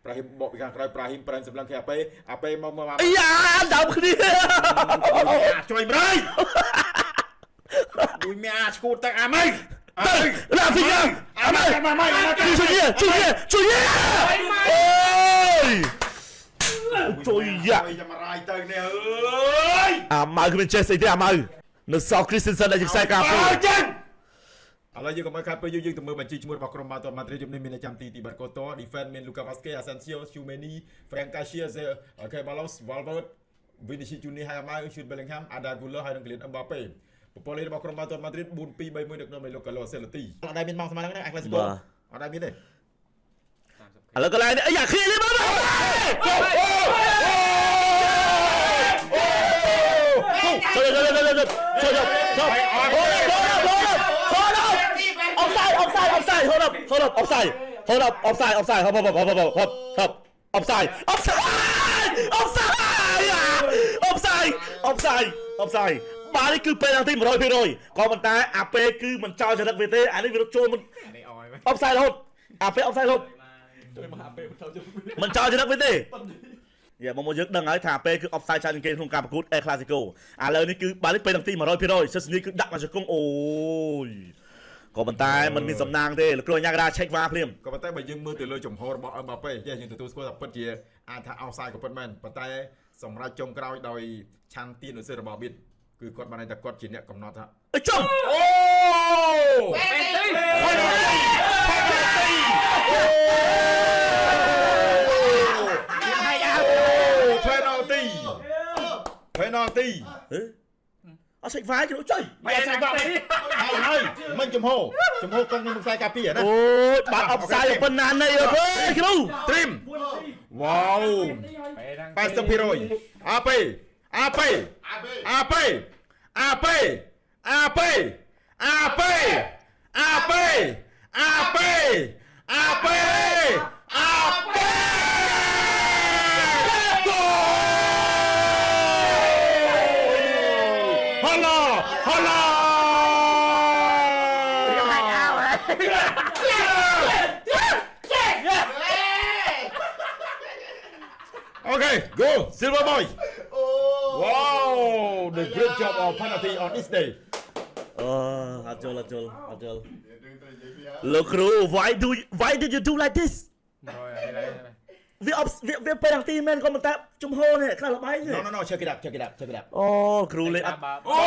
Prahim បកពីខាងក្រោយ Prahim ប្រែសម្លឹងគេអាពេមក អាយ៉ាដើមគ្នាជួយម្រាយដូចមានឈួតទឹកអាម៉េចឡាហ្វីយ៉ាអាម៉េចជួយយាអូយជួយយាចាំរាយទៅនេះអើយអាម៉ៅគ្មានចេះស្អីទេអាម៉ៅនៅសល់ Christensen ដែលខ្សែការពារចេញឥឡូវយើងកុំឲ្យខាត់ពេលយើងទៅមើលបញ្ជីឈ្មោះរបស់ក្រុមបាល់ទាត់ម៉ាឌ្រីដជំនាញមានចាំទីបាត់កូតូ defense មាន Lucas Vazquez Asensio Tchouaméni Frank Garcia Ceballos Valverde Vinicius Junior ហើយអាម៉ៅ Jude Bellingham Arda Güler ហើយនិង Kylian Mbappé ប្រព័ន្ធលេខរបស់ក្រុមបាល់ទាត់ម៉ាឌ្រីដ 4-2-3-1 ដឹកនាំដោយលោក Carlo Ancelotti អត់ដែលមានម៉ោងស្មើហ្នឹងអាក្លាស៊ីកូអត់ដែលមានទេឥឡូវកន្លែងនេះអាយ៉ាគ្នានេះមកoffside hold up offsideបាល់នេះគឺពេលទី 100% ក៏ប៉ុន្តែអាពេលគឺមិនចោលចរិតវាទេអានេះវាចូលមិន offside រហូតអាពេល offside រហូតមិនចោលចរិតវាទេយ៉ាមកយើងដឹងហើយថាពេលគឺ offside ច្រើនជាងគេក្នុងការប្រកួត El Clasico ឥឡូវនេះគឺបាល់នេះពេលទី 100% សិស្សនេះគឺដាក់មកជង្គង់អូយក៏ប៉ុន្តែมันមានសំណាងទេលោកគ្រូអញ្ញាកដា check VAR ភ្លាមក៏ប៉ុន្តែបើយើងមើលទៅលើចំហរបស់ Mbappé យើងទទួលស្គាល់ថាពិតជាអាចថា offside ក៏ពិតមែនប៉ុន្តែសម្រាប់ចុងក្រោយដោយឆាន់ទៀនឧស្សាហ៍របស់ Bit គឺគាត់បានតែគាត់ជាអ្នកកំណត់ថាចុះអូ penalty អត់សេចវាយគ្រូចុយមិនសេចវាយហើយមិនចំហកង់នឹងខ្សែការពារណាអូយបាត់ offside ប៉ុណ្ណានេះអើយគ្រូ trim វ៉ាវ 80% AP Okay, go, Silver Boy. Wow, the great job of penalty on this day. អត់ចូលលោកគ្រូ why did you do like this វាpenalty មែនក៏មិនតែជំហរនេះខ្លះល្បែង No, check it up អូគ្រូលេងអត់អូ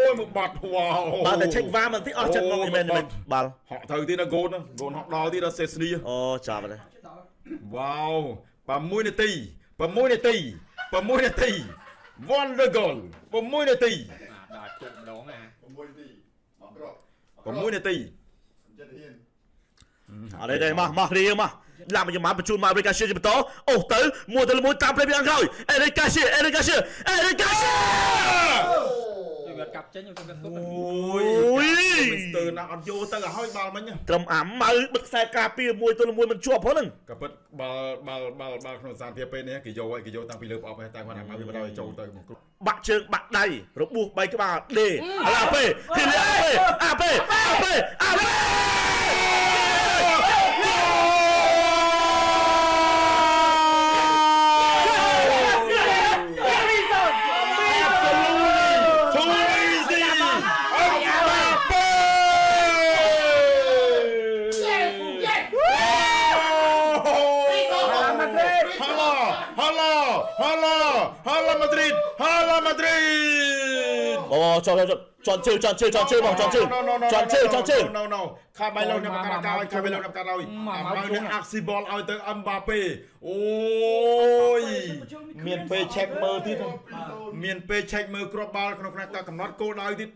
យមកបាត់វ៉ាវបាទតែ check VAR មិនទីអស់ចិត្តមកមែនបាល់ហក់ទៅទៀតណា goal ហក់ដល់ទៀតដល់សេស្នីអូចាប់ហើយវ៉ាវ6នាទីWonder goal 6នាទីដល់ជុំម្ដងណា6នាទីបងក្រ6នាទីអត់ទេមករៀងមកឡាប់យកមកបញ្ជូនមក Eric Garcia បន្តអូទៅមួយតាមផ្លេពីខាងក្រោយ Eric Garcia វាកាប់ចេញខ្ញុំទៅអូយស្ទើរណាស់អត់យកទៅឲ្យបាល់មិញត្រឹមអាម៉ៅបិទខ្សែការពារមួយមិនជាប់ផងហ្នឹងក៏ពិតបាល់ក្នុងសានភាពពេលនេះគេយកតាំងពីលើប្រអប់តែគាត់អាម៉ៅវាបដោយចូលទៅបាក់ជើងបាក់ដៃរបួស3ក្បាលដេអាពេអាពេHala Madrid អូចន់ជើងបងចន់ជើងខាបាយលោកអ្នកកាត់ឲ្យអាម៉ៅនឹងអាក់ស៊ីបលឲ្យទៅ Mbappé អូយមានពេល check មើលទៀតមានពេល check មើលគ្រាប់បាល់ក្នុងផ្នែកតាកំណត់គោលដៅទៀត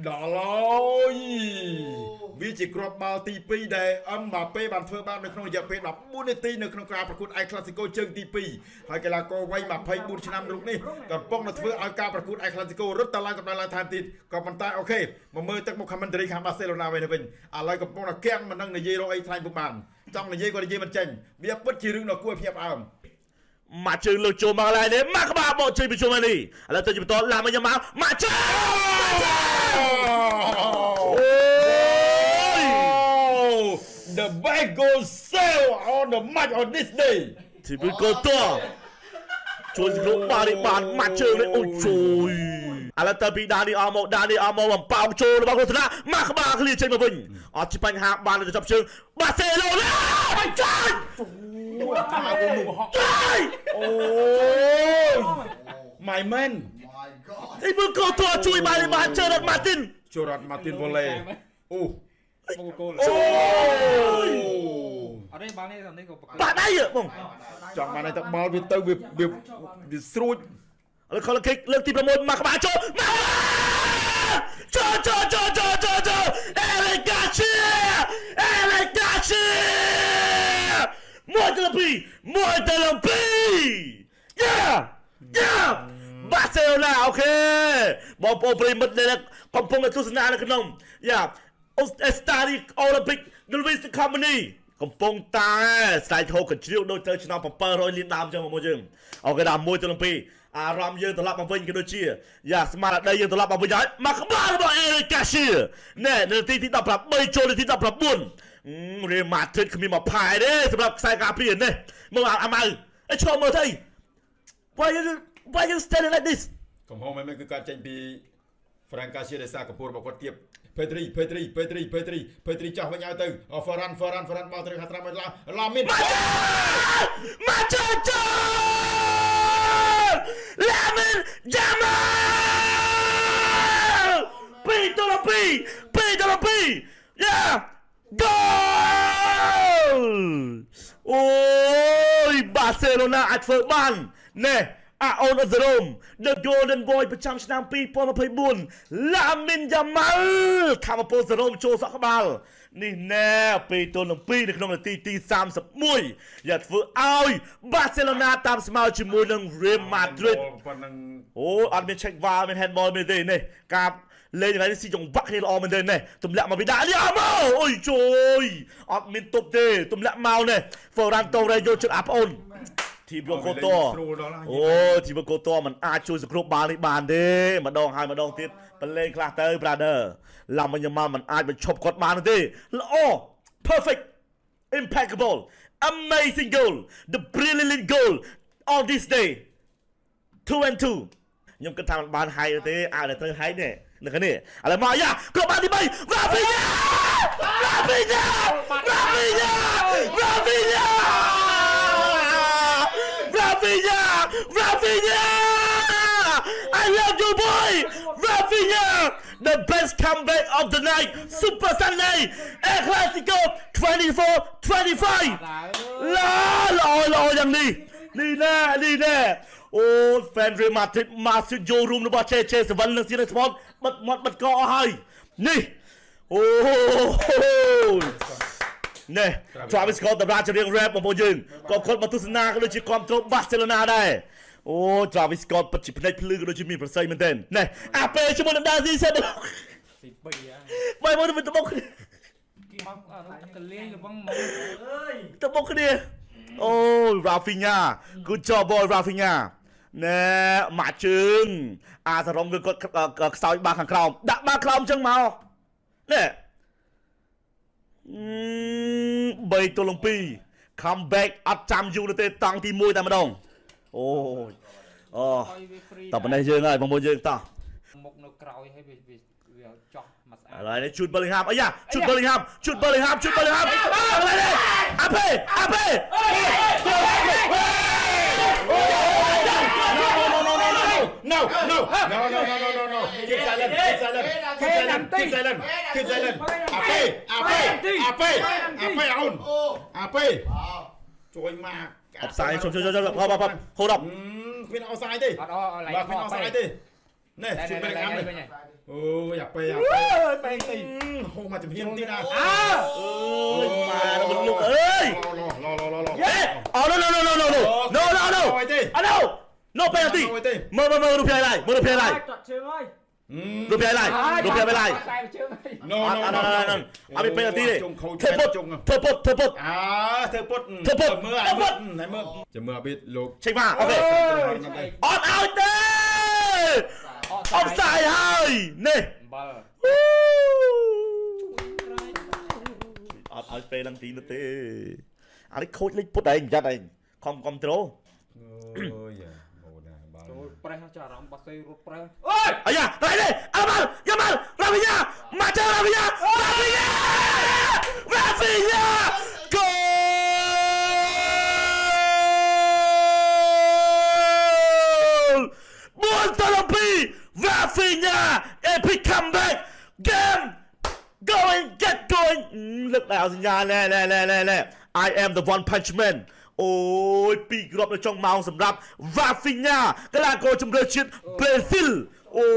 ដល់ហើយវាជាគ្រាប់បាល់ទី2ដែល Mbappé បានធ្វើបាននៅក្នុងរយៈពេល14នាទីនៅក្នុងការប្រកួត El Clasico ជើងទី2ហើយកីឡាករវ័យ24ឆ្នាំរូបនេះកំពុងតែធ្វើឲ្យការប្រកួត El Clasico រត់តឡើងកម្ដៅឡើងថែមទៀតក៏ប៉ុន្តែអូខេមកមើលទឹកមុខ commentary ខាង Barcelona វិញឥឡូវកំពុងតែគាំងមិននឹងនិយាយរកអីថ្លៃពុកបានចង់និយាយក៏និយាយមិនចេញវាពិតជារឿងដ៏គួរឲ្យភ្ញាក់ផ្អើលមកជើងលើចូលមកកន្លែងនេះមកក្បាលបោកជើងពីជុំនេះឥឡូវទៅបន្តឡាមកយកមកជើងThe the best goal save on the match on this day ที่เป็นโกตัวชวนลูกบาลีบานมาเจอเลยโอ้โยอะไรแต่ปีดานีอาร์โมมันเป่าโชว์แล้วบางคนชนะมาขบาเคลียร์เชนมาวิ่งออกจิปัญหาบานเลยจะจับเชิงบาเซโลน่าไม่ใช่ใช่โอ้ย my man ที่เป็นโกตัวช่วยบาลีบานเจอรัดมาติน โจรัตมาตินวอลเล่โอ้ โกโก้ โอ้ย เอาได้บางนี่ตอนนี้ก็ ปะได้เหรอมึง จังมาในตะบอลวิเตอร์วิสรูด แล้วเขาเลิกเลือกทีมประมวลมาขบาโชว์มาโจเอเลกาเชียมวยเตลปีบาร์เซโลนาโอเคบอลโปรปริมัดเลยนะกำปงกับทุสนาในขนมเอสตาดิโอลิมปิกดูวิสคอมมานีกำปงตาสไตล์โทกันชิวโดยเจอชนะผมเปิดรอยลิ้นดำจังมาโมจึงเอากระดาษมวยเตลปีอารามยืนตลับมาวิ่งกันด้วยเชียสมาร์ทได้ยืนตลับมาวิ่งย้ายมาขบ้านบอกเอริกาเชียในที่ตอบรับไม่โจในที่ตอบรับบุญเรียมาดริดเขามีมาพายเด้สำหรับสายการเปลี่ยนเนี่ยเมื่อวานอามาไอชมเมอร์ไทย why you standing like this ของห้องมันคือการเจนบีฟรังกาเชียเดซ่ากับปูบอกว่าเทียบเพตรีเจ้าพญาตึงฟารันมาตรึงหัตรามาลามินมาเจอลามินจามาปีตลปีgoal โอ้ยบาร์เซโลนาอัดเฟิร์บันเนี่ยอาโอนอัลโรม The Golden Boy ประจำชนะปีปอนด์พยบุญลามินยามัลทำมาโปรสโรมโชว์สักบาลนี่แน่ปีตัวลงปีในขนมตี30มวยอย่าฝืนเอาบาร์เซโลนาตามสมาชิกมวยหนึ่งเรอัลมาดริดโอ้อันเป็นเช็ควาเป็นแฮนด์บอลไม่ได้เนี่ยกับเลยอย่างไรที่จงบักให้เราออกมาเดินเนี่ยตุ่มละมาไม่ได้เนี่ยเมาโอ้ยโจยออกมินตบเดตุ่มละเมาเนี่ยฟอรันโตเรโยจุดอัพออนทีมโกโตโอ้ทีมโกโตมันอาช่วยสกรูปบาลีบานเด้มาดองไฮมาดองติดเป็นเลนคลาเตอร์บราเดอร์ลำมันยังมันอาจเป็นชบกดมาหนึ่งทีแล้วโอ้ perfect impeccable amazing goal the brilliant goal on this day 2-2ยังกระทำบานไฮเลยอะไรเธอไฮเนี่ยนี่กันนี่อะไรมาอย่ากลับมาที่ไปราฟิญาI love you boy Rafinha the best comeback of the night Super Sunday El Clasico 24-25รออย่างนี้นี่แน่โอ้แฟนเรอัลมาดริดมาซิโยรูมหรือว่าเชสวันนึงซีรีส์สปอร์ตมันก็ให้นี่โอ้เนี่ยทราวิสสก็อตตำราจะเรียกแรปมาโมยืนก็คนมาทุสนาก็เลยจีความตรงบาร์เซโลนาได้โอ้ทราวิสสก็อตปัจจุบันในพลึกก็เลยจีมีประสิทธิ์เหมือนเดิมเนี่ยอาเปชิโมนันดาซีเซน10 ปีอะไม่หมดเป็นตะบกตะเลี้ยงหรือบ้างมั้งตะบกเนี่ยโอ้ราฟิญา good job boy ราฟิญาเนี่ยมาจึงอาสรองก็สาวบาขังครามดักบาครามจังเมาเนี่ยใบตัวลงปีคัมแบ็กอัดจำอยู่ในเตะตังที่มวยแต่มาดองโอ้ต่อไปในเยอะเลยบางโมเยอะต่อมกนกกราวให้ไปจ่อมาอะไรเนี่ยชุดเบอร์ลิงแฮมชุดเบอร์ลิงแฮมอะไรเนี่ยอาเป้No. Keep silent. Ape. Trời mà. Offside. Chôm. Hold up. Khuyên offside đi. Khuyên offside đi. Này, chụp bên này. Ôi, Ape. Không mà chụp hiên tí nào. Mà nó bật lục ơi. No. No penalty มือดูเพลย์อะไรดูเพลย์ไม่ไร No เอาไปเป็นอะไรเธอปดเธอปดเมื่อจะเมื่อบิดลูกใช่ป่ะโอเคออนเอาเต้ออฟไซด์ให้เนี่ย អត់ឲ្យពេលឡើងទីនោះទេអានេះខូចលេខពុតឯងចាត់ឯងខំគ្រប់ត្រូល អូយអូណាបាល់ ចូលប្រេះចាអារម្មណ៍បាសេរត់ប្រេះ អាយ៉ាទៅនេះអើមកយ៉ាមករ៉ាវីយ៉ាមកចរ៉ាវីយ៉ាគោរ៉ាវីយ៉ាepic comeback game get going លើកដល់សញ្ញាណែ I am the one punch man អូយពីរគ្រាប់នៅចុងម៉ោងសម្រាប់ Rafinha កីឡាករជម្រើសជាតិប្រេស៊ីលអូ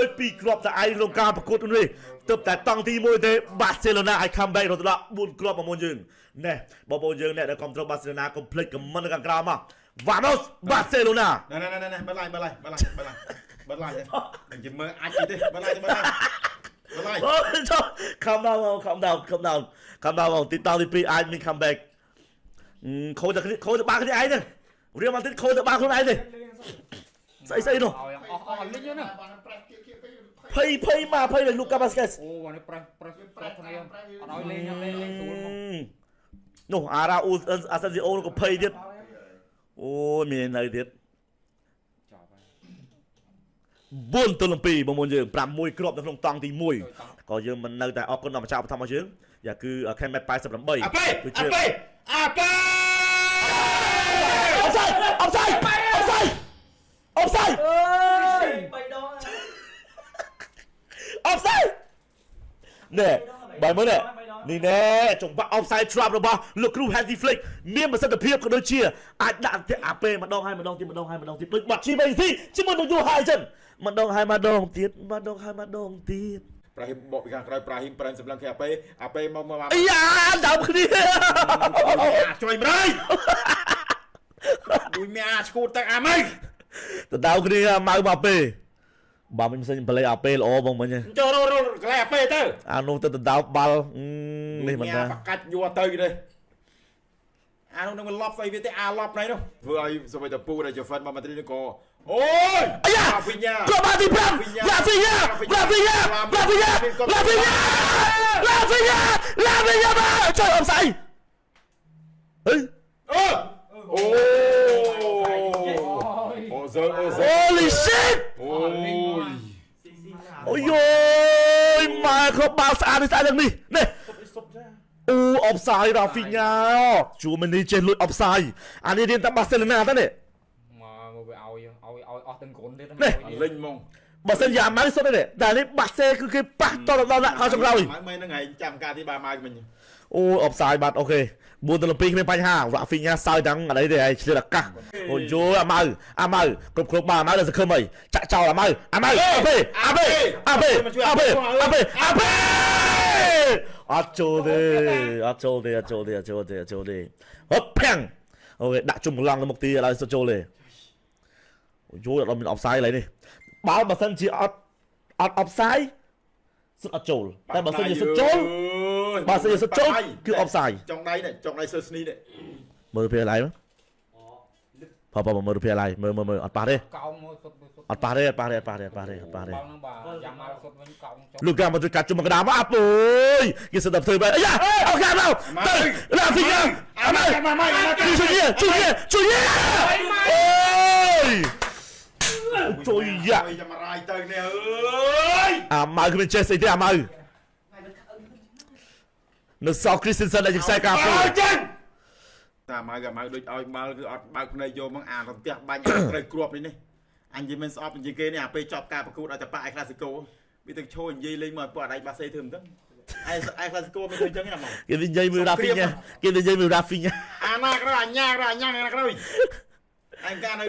យពីរគ្រាប់តែឯងក្នុងការប្រកួតនេះទើបតែតង់ទី1ទេ Barcelona I come back រត់ដល់4គ្រាប់មកមុនយើងណែបងប្អូនយើងអ្នកដែលគ្រប់គ្រង Barcelona កុំភ្លេចខមមិននៅខាងក្រោមមក Vamos Barcelona ណែបើឡាយនឹងជិះមើលអាចទេបើឡាយអូចុះ calm down ទីតទី2អាចមាន comeback ខូចទៅបាល់គ្នាឯងហ្នឹងរៀលមកទៀតខូចទៅបាល់ខ្លួនឯងទេស្អីនោះ អស់លិញហ្នឹង ភ័យមកភ័យលើលូកាបាស្កេស អូអានេះប្រេះគ្នាអត់ឲ្យលេងស្រួលមក នោះអារ៉ាអ៊ូអាសាស៊ីអូក៏ភ័យទៀតអូយមាននៅទៀត ចាប់ហើយ 4 ទល់នឹង 2 បងប្អូនយើង 6 គ្រាប់នៅក្នុងតង់ទី1ក៏យើងមិននៅតែអរគុណដល់ម្ចាស់បឋមរបស់យើងយ៉ាគឺ Kemet 88 អាប៉េអបសាយអបសាយអើយ3ដងអបសាយណែបាយមើលនេះណែចង្វាក់ offside trap របស់លោកគ្រូ Hansi Flick មានប្រសិទ្ធភាពក៏ដូចជាអាចដាក់អន្តៈអាពេលម្ដងហើយម្ដងទៀតដូចបាត់ជីវ៉ៃស៊ីជាមួយនឹងយូហាអញ្ចឹងម្ដងហើយម្ដងទៀតប្រាហ៊ីមបកពីខាងក្រោយប្រាហ៊ីមប្រែនសម្លឹងគេអាពេលមកអាយ៉ាដើមគ្នាជួយម្រាយដូចមានអាឈួតទៅអាម៉េច ទៅដើមគ្នាម៉ៅមកពេលបើមិនសិនប្លេអាពេលល្អបងមិញ ចូលរកកន្លែងអាពេលទៅ អានោះទៅដៅបាល់នេះមិនថា បកាច់យកទៅទេអានោះនឹងលប់ស្អីវាទេអាលប់ណៃនោះធ្វើឲ្យសម្បីតែពូដែលជាហ្វិនមកម៉ាឌ្រីដក៏អូយអាយ៉ា Rafinha គ្រាប់បាល់ទី5 Rafinha មកចូលអបស្អីហេអូសើ Holy shit អូយម៉ែគ្រាប់បាល់ស្អាតទាំងនេះនេះអូអបស្អី Rafinha ជួមិននេះចេះលួចអបស្អីអានេះរៀនតែ Barcelona ទេនេះមកវាឲ្យអស់ទាំងក្រុនទៀត លេងហ្មង បើសិនយ៉ាម៉ៅសុទ្ធទេតែនេះបាក់សេគឺគេប៉ះតដល់ដាក់ខោចង្រោយ ម៉ែហ្នឹងឯងចាំការទីបាម៉ៅមិញ អូអបស្អីបាត់អូខេ4 ទល់នឹង 2គ្មានបញ្ហា Rafinha សើទាំងអីទេឯងឆ្លៀតអាកាសអូយយអាម៉ៅគ្រប់បាល់អាម៉ៅដល់សង្ឃឹមអីចាក់ចោលអាម៉ៅអាពេលអត់ចូលទេហប់ផាំងអូខេដាក់ជុំកន្លងទៅមុខទីឥឡូវសុទ្ធចូលទេអូយអត់មានអបស្អីឡើយនេះបើសិនជាអត់អបស្អីសុទ្ធអត់ចូលតែបើសិនជាសុទ្ធចូលគឺអបស្អី ចុងដៃសើស្នីនេះ មើលពេលឡៃមើលមើលពេលឡៃមើលអត់ប៉ះទេ កោងមកសុទ្ធ អត់ប៉ះទេ បងហ្នឹងបាទយ៉ាងមកសុទ្ធវិញកោងចុះ លោកកាមកជួយកាត់ជុំមកកណ្ដាលមកអាប់អូយគេសិតតែធ្វើបែបអាយ៉ាអូខេមកទៅឡាហ្វីយ៉ាជួយយ៉ា ចាំរាយទៅនេះអើយ អាម៉ៅគ្មានចេះស្អីទេអាម៉ៅនៅសោកគ្រីស្ទិនសិនដែលជាខ្សែការពារ តាម៉ៅដូចឲ្យបាល់គឺអត់បើកភ្នែកយកមកអារំទះបាញ់ត្រូវគ្រាប់នេះអញនិយាយមិនស្អប់និយាយគេនេះអាពេលចប់ការប្រកួតឲ្យតែប៉ាអេក្លាស៊ីកូវាទៅឈោនិយាយលេងមកពួកអដៃបាសេធ្វើមិនដឹងអេក្លាស៊ីកូមិនធ្វើអញ្ចឹងណាមក គេនិយាយមើលរ៉ាហ្វីញ៉ាអាណាក្រោយអញ្ញាណាក្រោយអញកាលនៅ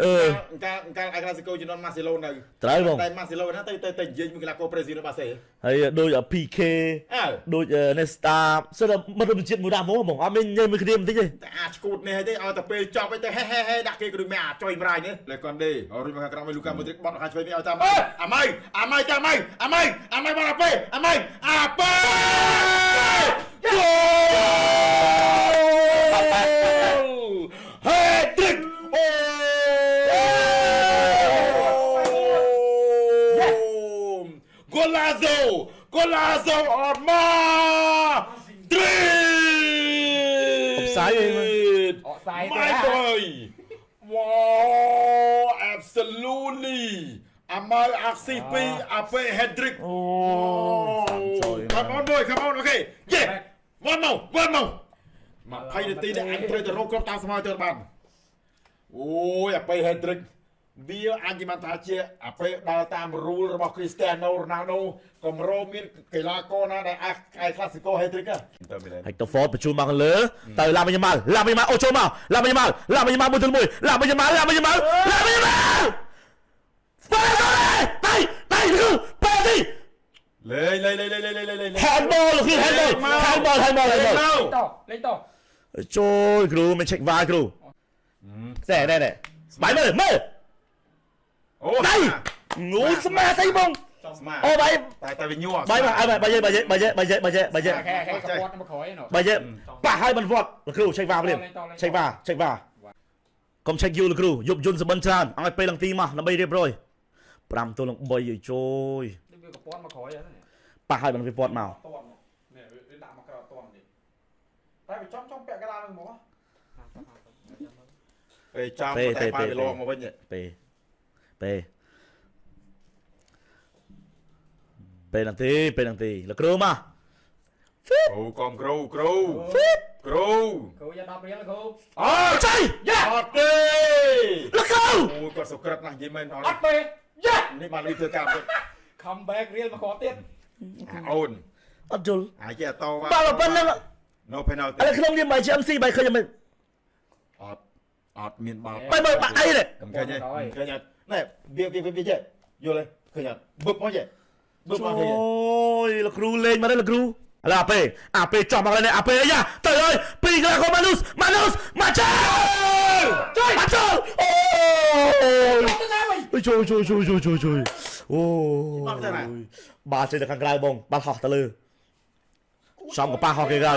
កាលអេក្លាស៊ីកូជំនាន់ម៉ាស៊ីឡូនៅ ត្រូវបង តែម៉ាស៊ីឡូណាទៅនិយាយមួយកីឡាករប្រេស៊ីលបាសេ ហើយដូច PK ដូច Nesta សិតមករំជាតិមួយដាក់មកបងអត់មាននិយាយមួយគ្នាបន្តិចទេ តែអាឈួតនេះទេឲ្យតែពេលចប់ទៅហេដាក់គេក៏ដូចមានអាចុយម្រាយនេះលេកនដេរួចមកខាងក្រោមលូកាម៉ូឌ្រិកបត់ខាងឆ្វេងឲ្យតាមអាម៉ៃបាល់អាពេលអាប៉េហ្គោហេទ្រិកGolazo Orma 3 my boy wow absolutely អាម៉ៅអាស៊ីពីអាពេ Hendrik អូ come on boy come on okay yeah one more 20នាទីនេះអញត្រូវទៅរកគ្រប់តាមស្មើទៅបានអូយអាពេ Hendrik វាអញនិយាយថាជាអាពេដើរតាម rule របស់ Cristiano Ronaldo កម្រោមានកីឡាករណាដែលអាចឯ Clasico Hendrik ទៅមាន Hector បញ្ជូនមកខាងលើទៅឡាមីយ៉ាម៉ាល់អូចូលមកឡាមីយ៉ាម៉ាល់មួយទល់មួយឡាមីយ៉ាម៉ាល់ទៅទៅប៉ាទីលេង handball លោកគឺ handball លេងត ចូលគ្រូមិន check VAR គ្រូតែបាយមើល អូ ដៃងូស្មាស្អីបងអូបាយតែវាញ័រ បាយបាយយេខែកពាត់មកក្រោយណ៎បាយយេប៉ះឲ្យមិនវត្តលោកគ្រូ check VAR ភ្លាម check VAR កុំ check យូរលោកគ្រូយប់យន្តសបិនច្រើនឲ្យពេលឡើងទីមកដើម្បីរៀបរយ5ទល់នឹង3ឲ្យជួយវាកពាត់មកក្រោយហ្នឹង ប៉ះឲ្យមិនវាពាត់មក នេះវាដាក់មកក្រោយតន់នេះតែវាចំពាក់កណ្ដាលនឹងមក ពេលចាំតែបាយវាលងមកវិញពេលនាទីលោកគ្រូមកអូកុំគ្រូយ៉ា10រៀលគ្រូអូចៃយ៉ាអត់ទេលោកគ្រូអូគាត់សុក្រិតណាស់និយាយមែនអត់ អត់ទេយ៉ា នេះបានលុយធ្វើការវិញ comeback រៀលមកគ្រាប់ទៀត អូន អត់យល់ អាចជាតវ៉ា បាល់ប៉ុណ្ណឹង no penalty ឥឡូវក្នុងនាមបាយជា MC បាយឃើញមិនអត់មានបាល់ បាយមើលបាក់អីនេះ ឃើញទេឃើញអត់ណែវាយល់ទេឃើញអត់បឹកមកចេះបឹកមកឃើញ អូយលោកគ្រូលេងមកទេលោកគ្រូឥឡូវអាពេចោះមកនេះអាពេអាយ៉ាទៅហើយពីកន្លះកូម៉ានូសមកចូលអូយជួយអូបាល់ចេញទៅខាងក្រៅបងបាល់ហោះទៅលើសំកប៉ាហោះគេក្រៅ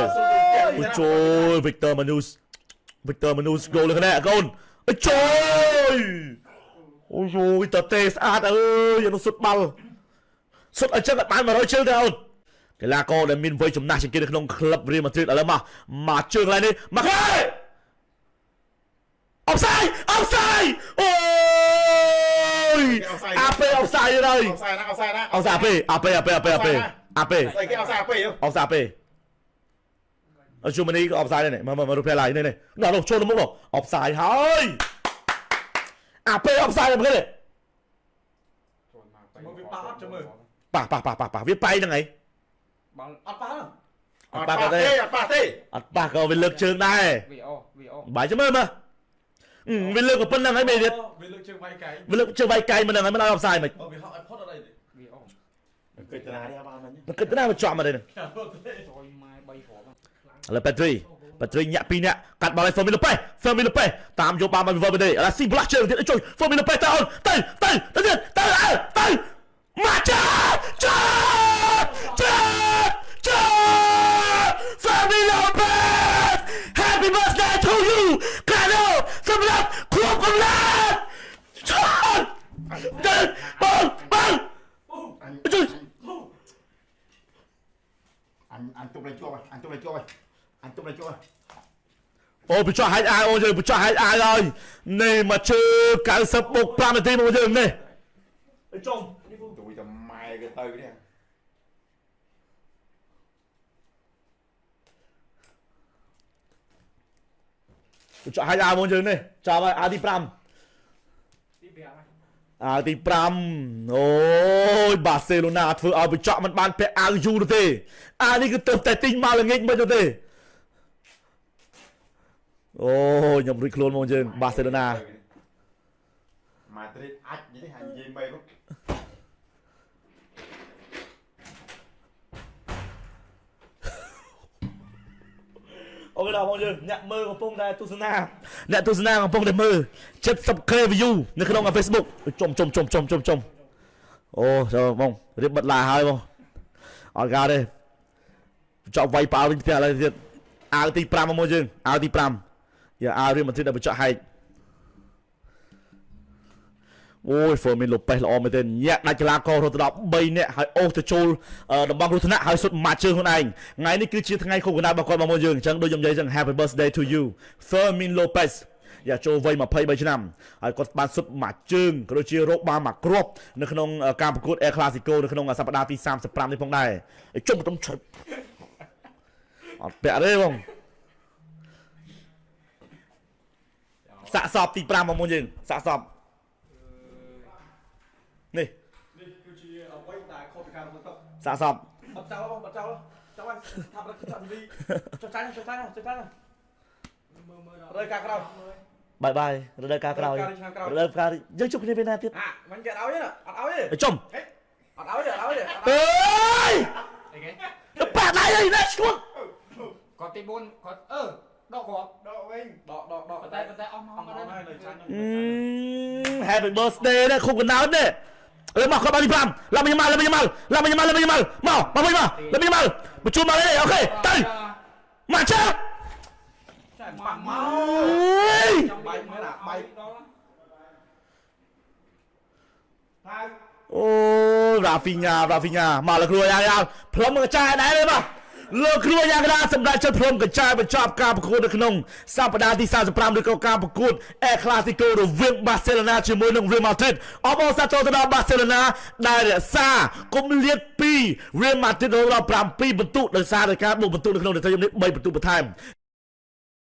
អូយជួយ Victor Manus គោលលើគ្នាកូនអូយជួយអូយតទេស្អាតអើយនោះសុតបាល់សុតអញ្ចឹងបាន100ជើងទៅអូនកីឡាករដែលមានវ័យចំណាស់ជាងគេនៅក្នុងក្លឹប Real Madrid ឥឡូវមកជើងឡើយនេះមកហើយអបសាយអូយអាពេអបសាយហើយអបសាយណាអាពេអបសាយពេអបសាយពេអជុំនេះក៏អបសាយដែរនេះមករូបផ្លែនេះនោះចូលទៅមុខនោះអបសាយហើយអាពេអបសាយមកគេមកវាប៉ះអត់ចាំមើល ប៉ះវាបែកហ្នឹងហី បាល់អត់ប៉ះ អត់ប៉ះទេអត់ប៉ះក៏វាលើកជើងដែរ វីអូ បាយចាំមើលវាលើកក៏ប៉ុណ្្នឹងហើយមេទៀតវាលើកជើងវាយកែ វាលើកជើងវាយកែមិនហ្នឹងហើយមិនឲ្យអបសាយមិន វាហត់ឲ្យផុតអត់អីវីអូ គិតណានេះបានមិញ គិតណាមកជាប់មកទេ ចុយម៉ែ3គ្រាប់ ឥឡូវប៉ាត្រីញាក់2នាក់កាត់បាល់ឲ្យ Fermin Lopez តាមយកបាល់មកវិវត្តទេឥឡូវស៊ីប្លាស់ជើងទៀតជួយ Fermin Lopez ទៅមកចា Fermin Lopez Happy birthday to you កាណូសម្រាប់គ្រាប់កំណត់ចូលបងជួយអញទុំលេងជាប់អូបញ្ចុះហាច់អាយអូយើងបញ្ចុះហាច់អាយហើយនេះមកជើ90បុក5នាទីមកយើងនេះចុង ទួយតែម៉ែគេទៅនេះ ចុះឲ្យអាមកយើងនេះចាប់ឲ្យអាទី5អាទី5អូយបាសេឡូណាធ្វើឲ្យបញ្ចក់មិនបានពាក់អាវយូរទេអានេះគឺទៅតែទិញមកល្ងាចមិនទេអូយខ្ញុំរួចខ្លួនមកយើងបាសេឡូណាម៉ាឌ្រីតអាចនិយាយនិយាយមែន អូខេដល់បងយើងអ្នកមើលកំពុងតែទស្សនាកំពុងតែមើល 70k view នៅក្នុង Facebook ជុំអូចូលបងរៀបបិទឡាហើយបងអត់ការទេចប់វាយប៉ាល់វិញផ្ទះឥឡូវទៀតអាវទី5មកយើងអាវទី5យ៉ាអាវរៀបមកទៀតដល់បញ្ចុះហែក អូយ Fermin Lopez ល្អមែនទេញាក់ដាច់កីឡាកររត់ទៅដល់3នាក់ហើយអូសទៅចូលតំបន់គ្រោះថ្នាក់ហើយសុទ្ធម៉ាត់ជើងខ្លួនឯងថ្ងៃនេះគឺជាថ្ងៃខួបកំណើតរបស់គាត់មកយើងអញ្ចឹងដូចខ្ញុំនិយាយអញ្ចឹង Happy birthday to you Fermin Lopez យ៉ាចូលវ័យ23ឆ្នាំហើយគាត់បានសុទ្ធម៉ាត់ជើងក៏ដូចជារកបានមកគ្រាប់នៅក្នុងការប្រកួត El Clasico នៅក្នុងសប្តាហ៍ទី35នេះផងដែរជុំបន្ទំឆឹកអត់ពាក់ទេបងសាកសពទី5មកមុនយើងសាកសពនេះ នេះគឺជាអ្វីដែលខុសពីការធ្វើទុក សាកសព អត់ចោលបងអត់ចោលចាំបានថាប្រឹកចាក់ទីចុះចាញ់រើការក្រោយ បាយបាយរដូវកាលក្រោយរដូវកាលយើងជួបគ្នាពេលណាទៀត មិនគេអត់ឲ្យទេអត់ឲ្យទេ ចុំ អត់ឲ្យទេអើយ អីគេ ទៅប៉ាដៃអីណាស្គួត គាត់ទី4គាត់ដកគ្រាប់ ដកវិញដក តែអស់មក អត់ហើយនៅចាញ់ Happy birthday នេះខុបកណ្ដោតនេះមកគាត់បានទី5ឡាប់ញ៉ាំមកមកវិញមកមកជួបមកនេះអូខេទៅមកចា ចាញ់បាក់មក អូយ ចាំបាយមើលអាបាយហើយ អូរ៉ាហ្វីញ៉ាមកលើគ្រួយ៉ាងផ្លុំកញ្ចាយដែរទេបាទលោកគ្រួយ៉ាងកណ្ដាលសម្រាប់ចិត្តផ្លុំកញ្ចាយបញ្ចប់ការប្រកួតនៅក្នុងសប្តាហ៍ទី35ឬក៏ការប្រកួត El Clasico រវាង Barcelona ជាមួយនឹង Real Madrid អបអរសាទរទៅដល់ Barcelona ដែលរក្សាគម្លាត2 Real Madrid រហូតដល់7បន្ទុកដោយសារតែការបូកបន្ទុកនៅក្នុងនាទីនេះ3បន្ទុកបន្ថែម